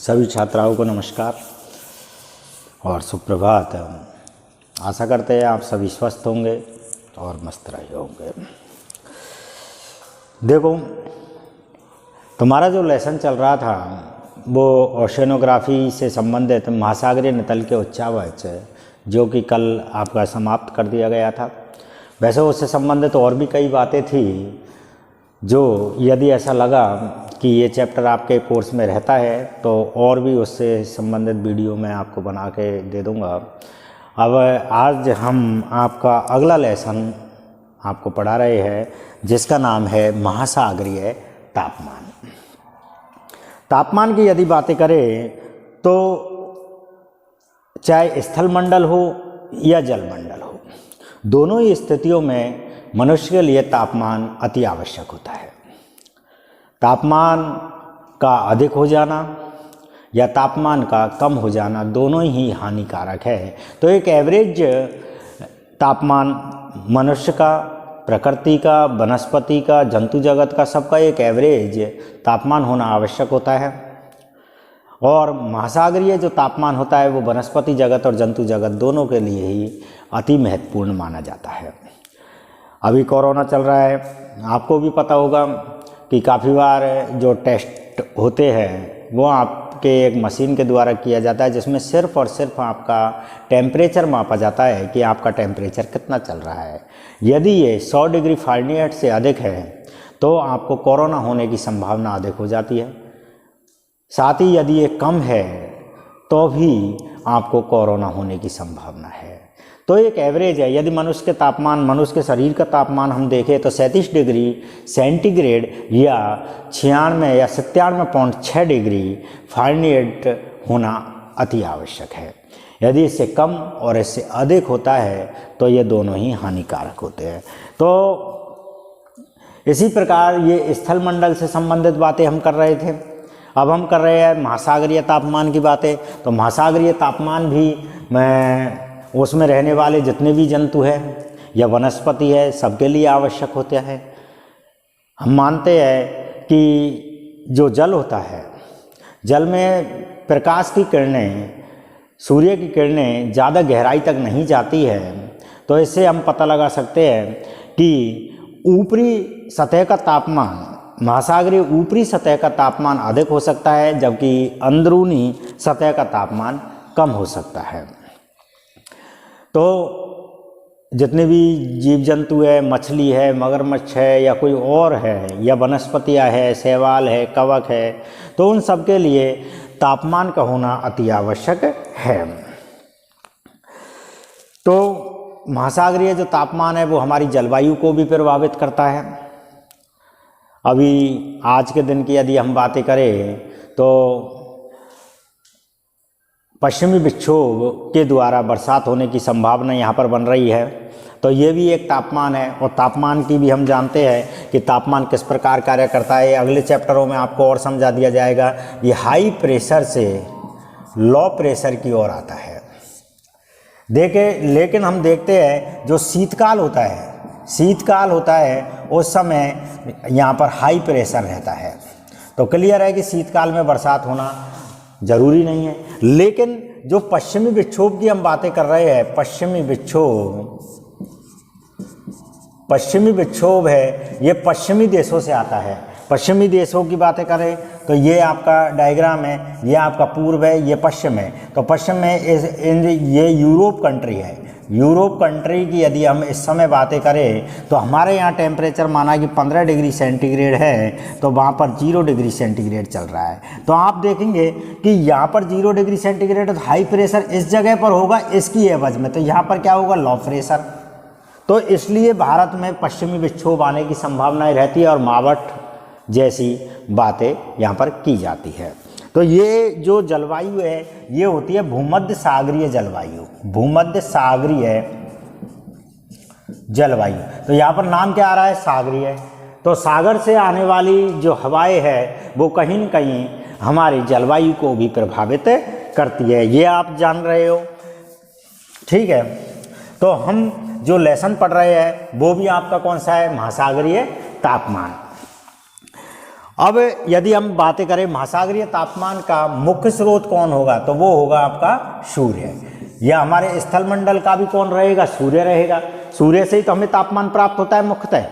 सभी छात्राओं को नमस्कार और सुप्रभात। आशा करते हैं आप सभी स्वस्थ होंगे और मस्त रहे होंगे। देखो, तुम्हारा जो लेसन चल रहा था वो ओशेनोग्राफी से संबंधित महासागरीय नितल के उच्चावच, जो कि कल आपका समाप्त कर दिया गया था। वैसे उससे संबंधित और भी कई बातें थी, जो यदि ऐसा लगा कि ये चैप्टर आपके कोर्स में रहता है तो और भी उससे संबंधित वीडियो मैं आपको बना के दे दूँगा। अब आज हम आपका अगला लेसन आपको पढ़ा रहे हैं, जिसका नाम है महासागरीय तापमान। तापमान की यदि बातें करें तो चाहे स्थलमंडल हो या जलमंडल हो, दोनों ही स्थितियों में मनुष्य के लिए तापमान अति आवश्यक होता है। तापमान का अधिक हो जाना या तापमान का कम हो जाना दोनों ही हानिकारक है। तो एक एवरेज तापमान मनुष्य का, प्रकृति का, वनस्पति का, जंतु जगत का, सबका एक एवरेज तापमान होना आवश्यक होता है। और महासागरीय जो तापमान होता है वो वनस्पति जगत और जंतु जगत दोनों के लिए ही अति महत्वपूर्ण माना जाता है। अभी कोरोना चल रहा है, आपको भी पता होगा कि काफ़ी बार जो टेस्ट होते हैं वो आपके एक मशीन के द्वारा किया जाता है, जिसमें सिर्फ और सिर्फ आपका टेम्परेचर मापा जाता है कि आपका टेम्परेचर कितना चल रहा है। यदि ये 100 डिग्री फ़ारेनहाइट से अधिक है तो आपको कोरोना होने की संभावना अधिक हो जाती है। साथ ही यदि ये कम है तो भी आपको कोरोना होने की संभावना है। तो एक एवरेज है। यदि मनुष्य के तापमान, मनुष्य के शरीर का तापमान हम देखें तो 37 डिग्री सेंटीग्रेड या 96 या 97.6 डिग्री फ़ारेनहाइट होना अति आवश्यक है। यदि इससे कम और इससे अधिक होता है तो ये दोनों ही हानिकारक होते हैं। तो इसी प्रकार ये स्थलमंडल से संबंधित बातें हम कर रहे थे। अब हम कर रहे हैं महासागरीय तापमान की बातें। तो महासागरीय तापमान भी उसमें रहने वाले जितने भी जंतु हैं या वनस्पति है, सबके लिए आवश्यक होता है। हम मानते हैं कि जो जल होता है, जल में प्रकाश की किरणें, सूर्य की किरणें ज़्यादा गहराई तक नहीं जाती है। तो इससे हम पता लगा सकते हैं कि ऊपरी सतह का तापमान, महासागरीय ऊपरी सतह का तापमान अधिक हो सकता है, जबकि अंदरूनी सतह का तापमान कम हो सकता है। तो जितने भी जीव जंतु है, मछली है, मगरमच्छ है या कोई और है, या वनस्पतियाँ है, शैवाल है, कवक है, तो उन सब के लिए तापमान का होना अति आवश्यक है। तो महासागरीय जो तापमान है वो हमारी जलवायु को भी प्रभावित करता है। अभी आज के दिन की यदि हम बातें करें तो पश्चिमी विक्षोभ के द्वारा बरसात होने की संभावना यहाँ पर बन रही है। तो ये भी एक तापमान है। और तापमान की भी हम जानते हैं कि तापमान किस प्रकार कार्य करता है। अगले चैप्टरों में आपको और समझा दिया जाएगा। ये हाई प्रेशर से लो प्रेशर की ओर आता है। लेकिन हम देखते हैं जो शीतकाल होता है उस समय यहाँ पर हाई प्रेशर रहता है। तो क्लियर है कि शीतकाल में बरसात होना जरूरी नहीं है। लेकिन जो पश्चिमी विक्षोभ की हम बातें कर रहे हैं, पश्चिमी विक्षोभ है, ये पश्चिमी देशों से आता है। पश्चिमी देशों की बातें करें तो ये आपका डायग्राम है, ये आपका पूर्व है, ये पश्चिम है। तो पश्चिम में ये यूरोप कंट्री है। यूरोप कंट्री की यदि हम इस समय बातें करें तो हमारे यहाँ टेम्परेचर माना कि 15 डिग्री सेंटीग्रेड है, तो वहाँ पर 0 डिग्री सेंटीग्रेड चल रहा है। तो आप देखेंगे कि यहाँ पर 0 डिग्री सेंटीग्रेड हाई प्रेशर इस जगह पर होगा, इसकी एवज में तो यहाँ पर क्या होगा, लो प्रेशर। तो इसलिए भारत में पश्चिमी विक्षोभ आने की संभावनाएं रहती है और मावठ जैसी बातें यहाँ पर की जाती है। तो ये जो जलवायु है ये होती है भूमध्य सागरीय जलवायु। भूमध्य सागरीय जलवायु, तो यहाँ पर नाम क्या आ रहा है, सागरीय। तो सागर से आने वाली जो हवाएं है वो कहीं न कहीं हमारी जलवायु को भी प्रभावित करती है, ये आप जान रहे हो। ठीक है, तो हम जो लेसन पढ़ रहे हैं वो भी आपका कौन सा है, महासागरीय तापमान। अब यदि हम बातें करें महासागरीय तापमान का मुख्य स्रोत कौन होगा, तो वो होगा आपका सूर्य। या हमारे स्थलमंडल का भी कौन रहेगा, सूर्य रहेगा। सूर्य से ही तो हमें तापमान प्राप्त होता है मुख्यतः।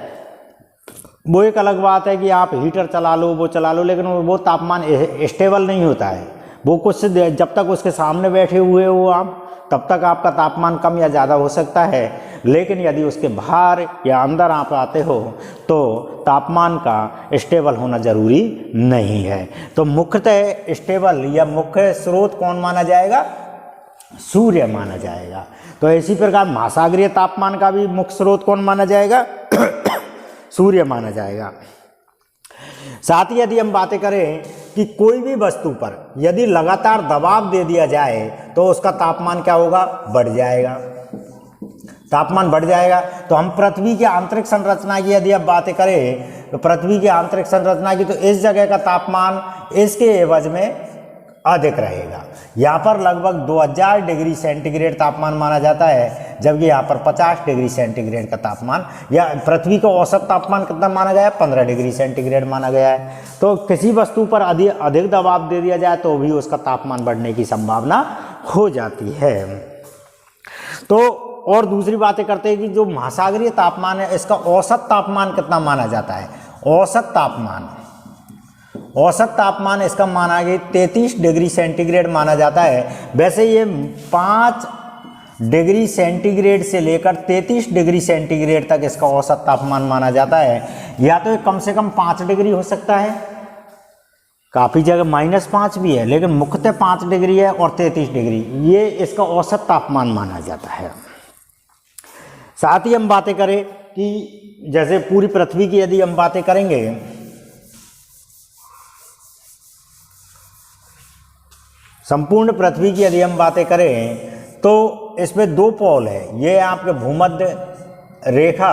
वो एक अलग बात है कि आप हीटर चला लो, वो चला लो, लेकिन वो तापमान स्टेबल नहीं होता है। वो कुछ जब तक उसके सामने बैठे हुए हो आप, तब तक आपका तापमान कम या ज़्यादा हो सकता है, लेकिन यदि उसके बाहर या अंदर आप आते हो तो तापमान का स्टेबल होना ज़रूरी नहीं है। तो मुख्यतः स्टेबल या मुख्य स्रोत कौन माना जाएगा, सूर्य माना जाएगा। तो इसी प्रकार महासागरीय तापमान का भी मुख्य स्रोत कौन माना जाएगा, सूर्य माना जाएगा। साथ ही यदि हम बातें करें कि कोई भी वस्तु पर यदि लगातार दबाव दे दिया जाए तो उसका तापमान क्या होगा, बढ़ जाएगा, तापमान बढ़ जाएगा। तो हम पृथ्वी की आंतरिक संरचना की यदि अब बातें करें तो पृथ्वी की आंतरिक संरचना की, तो इस जगह का तापमान इसके एवज में अधिक रहेगा। यहाँ पर लगभग 2000 डिग्री सेंटीग्रेड तापमान माना जाता है, जबकि यहाँ पर 50 डिग्री सेंटीग्रेड का तापमान, या पृथ्वी का औसत तापमान कितना माना गया है, 15 डिग्री सेंटीग्रेड माना गया है। तो किसी वस्तु पर अधिक दबाव दे दिया जाए तो भी उसका तापमान बढ़ने की संभावना हो जाती है। तो और दूसरी बातें करते हैं कि जो महासागरीय तापमान है इसका औसत तापमान कितना माना जाता है। औसत तापमान इसका माना गया 33 डिग्री सेंटीग्रेड माना जाता है। वैसे ये 5 डिग्री सेंटीग्रेड से लेकर 33 डिग्री सेंटीग्रेड तक इसका औसत तापमान माना जाता है। या तो ये कम से कम 5 डिग्री हो सकता है, काफ़ी जगह -5 भी है, लेकिन मुख्यतः 5 डिग्री है और 33 डिग्री ये इसका औसत तापमान माना जाता है। साथ ही हम बातें करें कि जैसे पूरी पृथ्वी की यदि हम बातें करेंगे, संपूर्ण पृथ्वी की यदि हम बातें करें तो इसमें 2 पोल है। ये आपके भूमध्य रेखा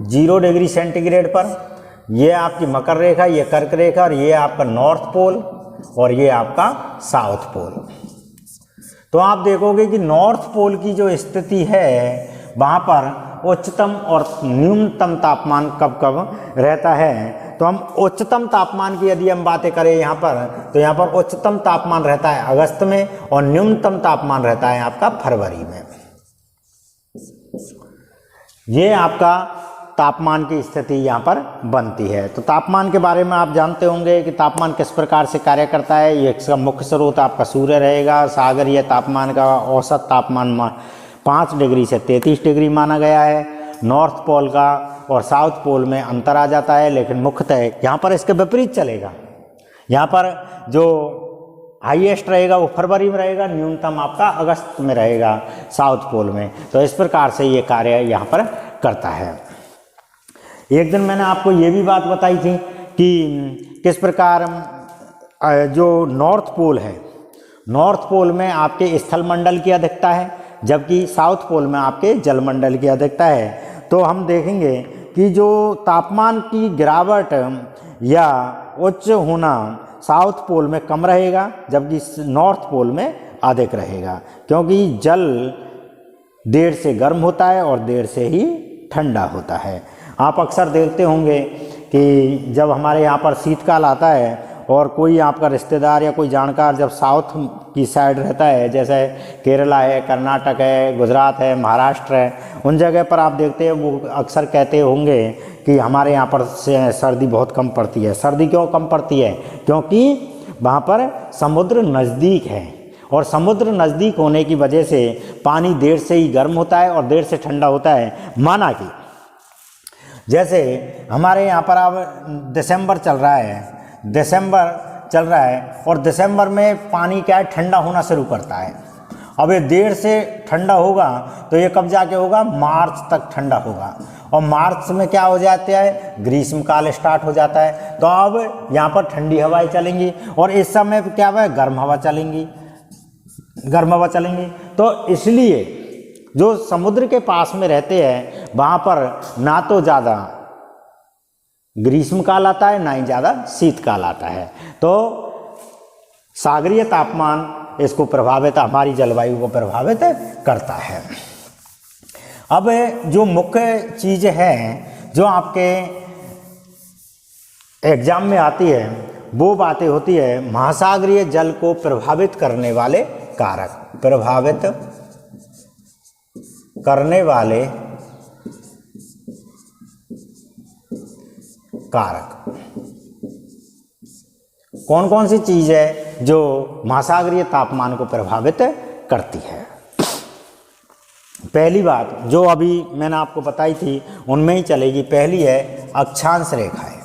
0 डिग्री सेंटीग्रेड पर, ये आपकी मकर रेखा, ये कर्क रेखा, और ये आपका नॉर्थ पोल और ये आपका साउथ पोल। तो आप देखोगे कि नॉर्थ पोल की जो स्थिति है वहाँ पर उच्चतम और न्यूनतम तापमान कब कब रहता है। तो हम उच्चतम तापमान की यदि हम बातें करें यहाँ पर, तो यहाँ पर उच्चतम तापमान रहता है अगस्त में और न्यूनतम तापमान रहता है आपका फरवरी में। ये आपका तापमान की स्थिति यहाँ पर बनती है। तो तापमान के बारे में आप जानते होंगे कि तापमान किस प्रकार से कार्य करता है। ये इसका मुख्य स्रोत आपका सूर्य रहेगा। सागरीय तापमान का औसत तापमान 5 डिग्री से 33 डिग्री माना गया है। नॉर्थ पोल का और साउथ पोल में अंतर आ जाता है, लेकिन मुख्यतः यहाँ पर इसके विपरीत चलेगा। यहाँ पर जो हाईएस्ट रहेगा वो फरवरी में रहेगा, न्यूनतम आपका अगस्त में रहेगा साउथ पोल में। तो इस प्रकार से ये कार्य यहाँ पर करता है। एक दिन मैंने आपको ये भी बात बताई थी कि किस प्रकार जो नॉर्थ पोल है, नॉर्थ पोल में आपके स्थलमंडल की अधिकता है, जबकि साउथ पोल में आपके जलमंडल की अधिकता है। तो हम देखेंगे कि जो तापमान की गिरावट या उच्च होना साउथ पोल में कम रहेगा, जबकि नॉर्थ पोल में अधिक रहेगा, क्योंकि जल देर से गर्म होता है और देर से ही ठंडा होता है। आप अक्सर देखते होंगे कि जब हमारे यहाँ पर शीतकाल आता है और कोई आपका रिश्तेदार या कोई जानकार जब साउथ की साइड रहता है, जैसे केरला है, कर्नाटक है, गुजरात है, महाराष्ट्र है, उन जगह पर आप देखते हैं वो अक्सर कहते होंगे कि हमारे यहाँ पर सर्दी बहुत कम पड़ती है। सर्दी क्यों कम पड़ती है? क्योंकि वहाँ पर समुद्र नज़दीक है, और समुद्र नज़दीक होने की वजह से पानी देर से ही गर्म होता है और देर से ठंडा होता है। माना कि जैसे हमारे यहाँ पर अब दिसंबर चल रहा है और दिसंबर में पानी क्या है, ठंडा होना शुरू करता है। अब ये देर से ठंडा होगा तो ये कब जाके होगा, मार्च तक ठंडा होगा, और मार्च में क्या हो जाता है, ग्रीष्मकाल स्टार्ट हो जाता है। तो अब यहाँ पर ठंडी हवाएं चलेंगी और इस समय क्या हुआ है, गर्म हवा चलेंगी। तो इसलिए जो समुद्र के पास में रहते हैं वहाँ पर ना तो ज़्यादा ग्रीष्मकाल आता है, ना ही ज़्यादा शीतकाल आता है। तो सागरीय तापमान इसको प्रभावित, हमारी जलवायु को प्रभावित करता है। अब जो मुख्य चीज़ है जो आपके एग्जाम में आती है वो बातें होती है महासागरीय जल को प्रभावित करने वाले कारक, प्रभावित करने वाले कारक। कौन कौन सी चीज है जो महासागरीय तापमान को प्रभावित करती है? पहली बात जो अभी मैंने आपको बताई थी उनमें ही चलेगी। पहली है अक्षांश रेखाएं।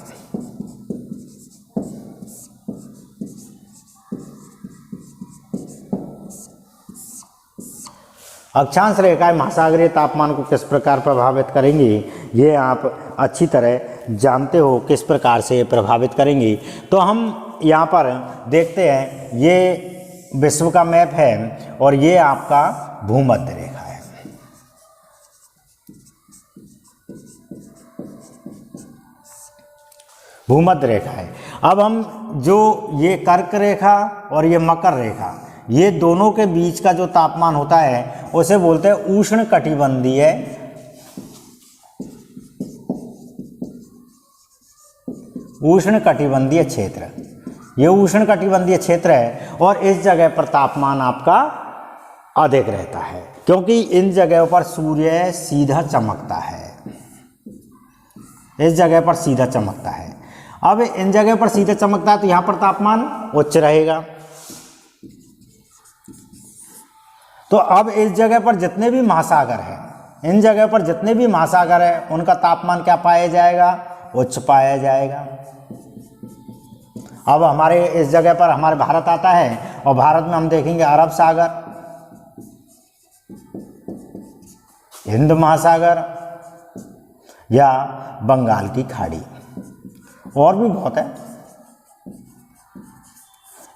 अक्षांश रेखाएं महासागरीय तापमान को किस प्रकार प्रभावित करेंगी, ये आप अच्छी तरह जानते हो किस प्रकार से ये प्रभावित करेंगी। तो हम यहाँ पर देखते हैं, ये विश्व का मैप है और ये आपका भूमध्य रेखा है। भूमध्य रेखा है। अब हम जो ये कर्क रेखा और ये मकर रेखा, ये दोनों के बीच का जो तापमान होता है उसे बोलते हैं उष्ण कटिबंधीय, उष्ण कटिबंधीय क्षेत्र। ये उष्ण कटिबंधीय क्षेत्र है और इस जगह पर तापमान आपका अधिक रहता है क्योंकि इन जगहों पर सूर्य सीधा चमकता है। इस जगह पर सीधा चमकता है। अब इन जगह पर सीधा चमकता है तो यहाँ पर तापमान उच्च रहेगा। तो अब इस जगह पर जितने भी महासागर हैं, इन जगह पर जितने भी महासागर हैं उनका तापमान क्या पाया जाएगा? उच्च पाया जाएगा। अब हमारे इस जगह पर हमारे भारत आता है और भारत में हम देखेंगे अरब सागर, हिंद महासागर या बंगाल की खाड़ी, और भी बहुत है।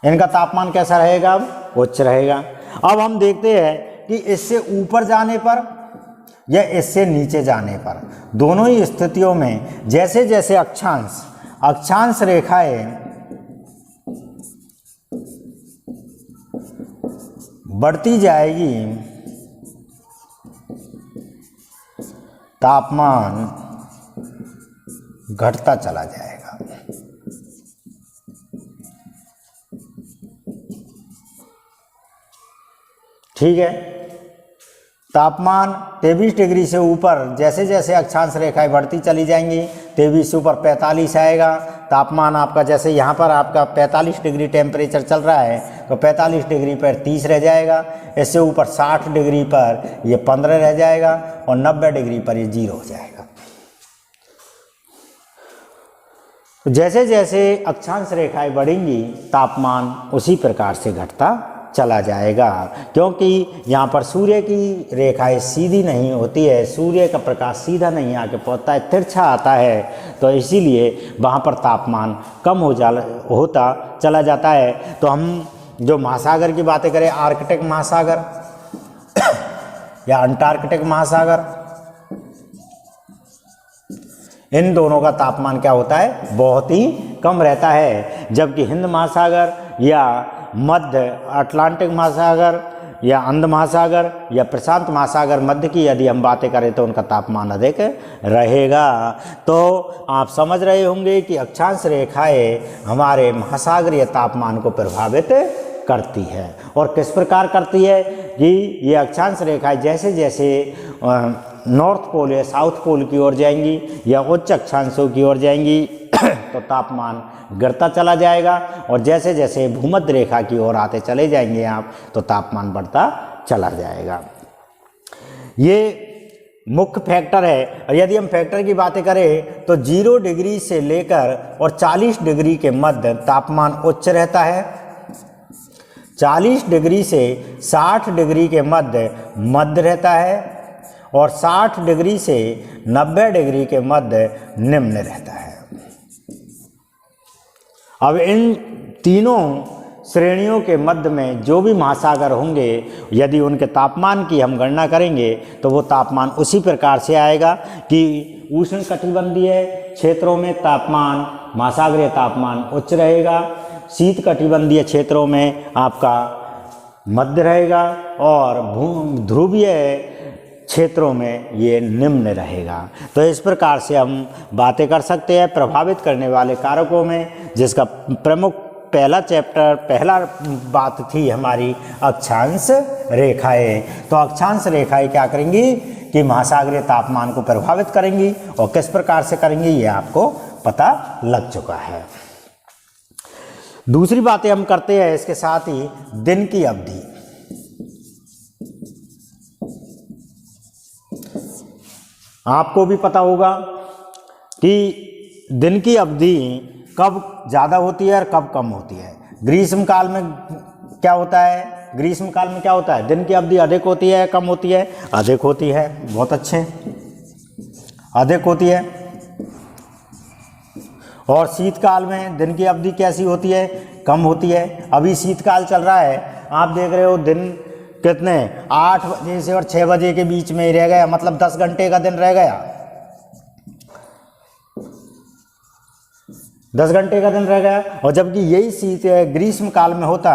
इनका तापमान कैसा रहेगा? अब उच्च रहेगा। अब हम देखते हैं कि इससे ऊपर जाने पर या इससे नीचे जाने पर, दोनों ही स्थितियों में जैसे जैसे अक्षांश रेखाएं बढ़ती जाएगी, तापमान घटता चला जाएगा। ठीक है। तापमान 23 डिग्री से ऊपर जैसे जैसे अक्षांश रेखाएं बढ़ती चली जाएंगी, 23 से ऊपर 45 आएगा तापमान आपका। जैसे यहाँ पर आपका 45 डिग्री टेम्परेचर चल रहा है तो 45 डिग्री पर 30 रह जाएगा। इससे ऊपर 60 डिग्री पर ये 15 रह जाएगा और 90 डिग्री पर ये 0 हो जाएगा। तो जैसे जैसे अक्षांश रेखाएं बढ़ेंगी तापमान उसी प्रकार से घटता चला जाएगा, क्योंकि यहाँ पर सूर्य की रेखाएं सीधी नहीं होती है, सूर्य का प्रकाश सीधा नहीं आके पहुँचता है, तिरछा आता है। तो इसीलिए वहाँ पर तापमान कम होता चला जाता है। तो हम जो महासागर की बातें करें, आर्कटिक महासागर या अंटार्कटिक महासागर, इन दोनों का तापमान क्या होता है? बहुत ही कम रहता है। जबकि हिंद महासागर या मध्य अटलांटिक महासागर या अंध महासागर या प्रशांत महासागर मध्य की यदि हम बातें करें तो उनका तापमान अधिक रहेगा। तो आप समझ रहे होंगे कि अक्षांश रेखाएं हमारे महासागरीय तापमान को प्रभावित करती है। और किस प्रकार करती है कि ये अक्षांश रेखाएं जैसे जैसे नॉर्थ पोल या साउथ पोल की ओर जाएंगी या उच्च अक्षांशों की ओर जाएंगी तो तापमान गिरता चला जाएगा, और जैसे जैसे भूमध्य रेखा की ओर आते चले जाएंगे आप तो तापमान बढ़ता चला जाएगा। ये मुख्य फैक्टर है। और यदि हम फैक्टर की बातें करें तो 0 डिग्री से लेकर और 40 डिग्री के मध्य तापमान उच्च रहता है। 40 डिग्री से 60 डिग्री के मध्य रहता है और 60 डिग्री से 90 डिग्री के मध्य निम्न रहता है। अब इन तीनों श्रेणियों के मध्य में जो भी महासागर होंगे, यदि उनके तापमान की हम गणना करेंगे तो वो तापमान उसी प्रकार से आएगा कि उष्ण कटिबंधीय क्षेत्रों में तापमान, महासागरीय तापमान उच्च रहेगा, शीत कटिबंधीय क्षेत्रों में आपका मध्य रहेगा और ध्रुवीय क्षेत्रों में ये निम्न रहेगा। तो इस प्रकार से हम बातें कर सकते हैं प्रभावित करने वाले कारकों में, जिसका प्रमुख पहला चैप्टर पहला बात थी हमारी अक्षांश रेखाएं। तो अक्षांश रेखाएं क्या करेंगी कि महासागरीय तापमान को प्रभावित करेंगी, और किस प्रकार से करेंगी ये आपको पता लग चुका है। दूसरी बातें हम करते हैं इसके साथ ही दिन की अवधि। आपको भी पता होगा कि दिन की अवधि कब ज़्यादा होती है और कब कम होती है। ग्रीष्म काल में क्या होता है, ग्रीष्म काल में क्या होता है, दिन की अवधि अधिक होती है कम होती है, अधिक होती है। बहुत अच्छे, अधिक होती है। और शीतकाल में दिन की अवधि कैसी होती है, कम होती है। अभी शीतकाल चल रहा है, आप देख रहे हो दिन कितने 8 बजे से और 6 बजे के बीच में ही रह गया, मतलब 10 घंटे का दिन रह गया, 10 घंटे का दिन रह गया। और जबकि यही ग्रीष्म काल में होता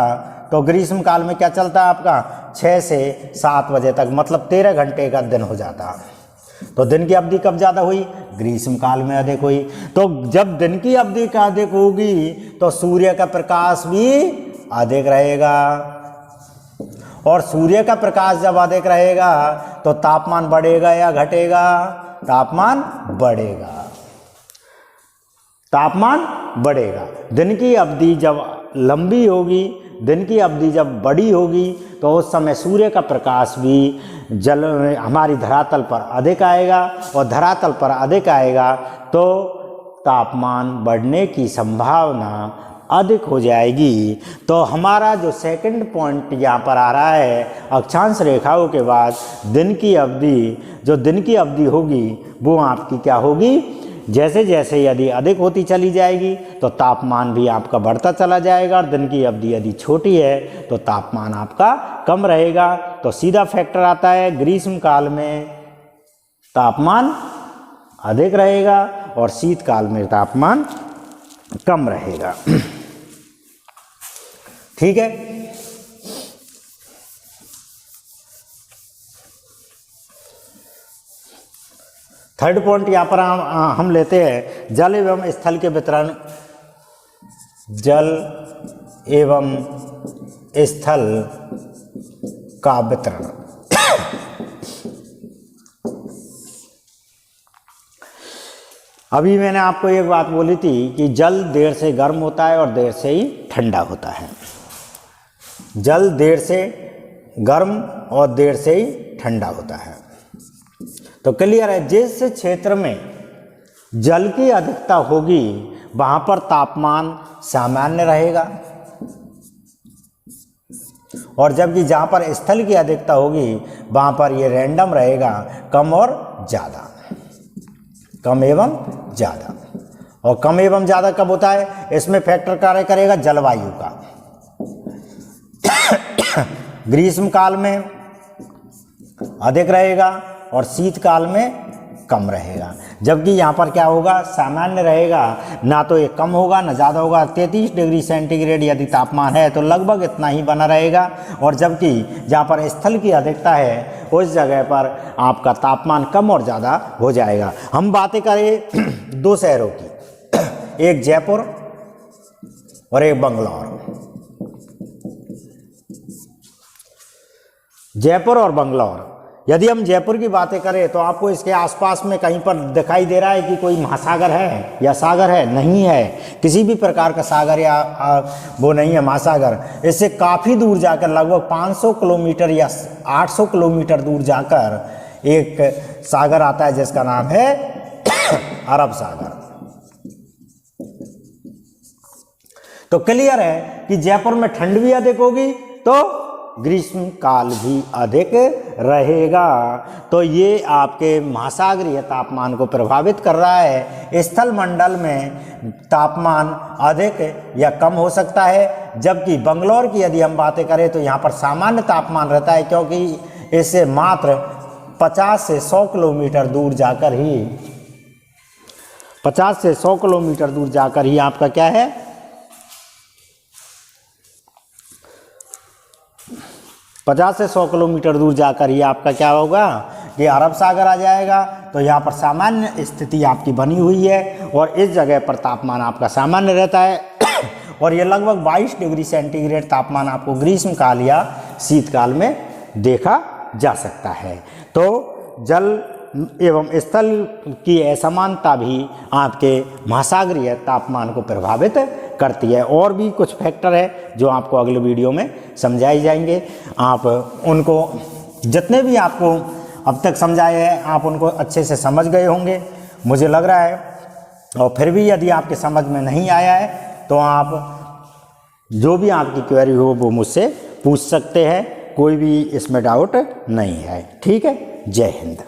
तो ग्रीष्म काल में क्या चलता आपका 6 से 7 बजे तक, मतलब 13 घंटे का दिन हो जाता। तो दिन की अवधि कब ज़्यादा हुई, ग्रीष्म काल में अधिक हुई। तो जब दिन की अवधि का अधिक होगी तो सूर्य का प्रकाश भी अधिक रहेगा, और सूर्य का प्रकाश जब अधिक रहेगा तो तापमान बढ़ेगा या घटेगा, तापमान बढ़ेगा, तापमान बढ़ेगा। दिन की अवधि जब लंबी होगी, दिन की अवधि जब बड़ी होगी तो उस समय सूर्य का प्रकाश भी जल हमारी धरातल पर अधिक आएगा, और धरातल पर अधिक आएगा तो तापमान बढ़ने की संभावना अधिक हो जाएगी। तो हमारा जो सेकंड पॉइंट यहाँ पर आ रहा है, अक्षांश रेखाओं के बाद दिन की अवधि, जो दिन की अवधि होगी वो आपकी क्या होगी, जैसे जैसे यदि अधिक होती चली जाएगी तो तापमान भी आपका बढ़ता चला जाएगा, और दिन की अवधि यदि छोटी है तो तापमान आपका कम रहेगा। तो सीधा फैक्टर आता है ग्रीष्म काल में तापमान अधिक रहेगा और शीतकाल में तापमान कम रहेगा। ठीक है। थर्ड पॉइंट यहाँ पर हम लेते हैं जल एवं स्थल के वितरण, जल एवं स्थल का वितरण। अभी मैंने आपको एक बात बोली थी कि जल देर से गर्म होता है और देर से ही ठंडा होता है। जल देर से गर्म और देर से ही ठंडा होता है। तो क्लियर है, जिस क्षेत्र में जल की अधिकता होगी वहां पर तापमान सामान्य रहेगा, और जबकि जहां पर स्थल की अधिकता होगी वहां पर ये रैंडम रहेगा, कम और ज़्यादा, कम एवं ज़्यादा। और कम एवं ज़्यादा कब होता है, इसमें फैक्टर कार्य करेगा जलवायु का। ग्रीष्म काल में अधिक रहेगा और शीतकाल में कम रहेगा, जबकि यहाँ पर क्या होगा, सामान्य रहेगा, ना तो ये कम होगा ना ज़्यादा होगा। 33 डिग्री सेंटीग्रेड यदि तापमान है तो लगभग इतना ही बना रहेगा, और जबकि जहाँ पर स्थल की अधिकता है उस जगह पर आपका तापमान कम और ज़्यादा हो जाएगा। हम बातें करें दो शहरों की, एक जयपुर और एक बंगलौर। जयपुर और बंगलौर, यदि हम जयपुर की बातें करें तो आपको इसके आसपास में कहीं पर दिखाई दे रहा है कि कोई महासागर है या सागर है, नहीं है, किसी भी प्रकार का सागर या वो नहीं है महासागर। इससे काफ़ी दूर जाकर लगभग 500 किलोमीटर या 800 किलोमीटर दूर जाकर एक सागर आता है जिसका नाम है अरब सागर। तो क्लियर है कि जयपुर में ठंड भी अधिक होगी तो ग्रीष्म काल भी अधिक रहेगा। तो ये आपके महासागरीय तापमान को प्रभावित कर रहा है। स्थल मंडल में तापमान अधिक या कम हो सकता है, जबकि बंगलौर की यदि हम बातें करें तो यहाँ पर सामान्य तापमान रहता है, क्योंकि इससे मात्र 50 से 100 किलोमीटर दूर जाकर ही 50 से 100 किलोमीटर दूर जाकर ही आपका क्या है, 50 से 100 किलोमीटर दूर जाकर ही आपका क्या होगा, ये अरब सागर आ जाएगा, तो यहाँ पर सामान्य स्थिति आपकी बनी हुई है और इस जगह पर तापमान आपका सामान्य रहता है और ये लगभग 22 डिग्री सेंटीग्रेड तापमान आपको ग्रीष्म काल या शीतकाल में देखा जा सकता है। तो जल एवं स्थल की असमानता भी आपके महासागरीय तापमान को प्रभावित करती है। और भी कुछ फैक्टर है जो आपको अगले वीडियो में समझाए जाएंगे। आप उनको जितने भी आपको अब तक समझाए हैं आप उनको अच्छे से समझ गए होंगे मुझे लग रहा है। और फिर भी यदि आपके समझ में नहीं आया है तो आप जो भी आपकी क्वेरी हो वो मुझसे पूछ सकते हैं, कोई भी इसमें डाउट नहीं है। ठीक है, जय हिंद।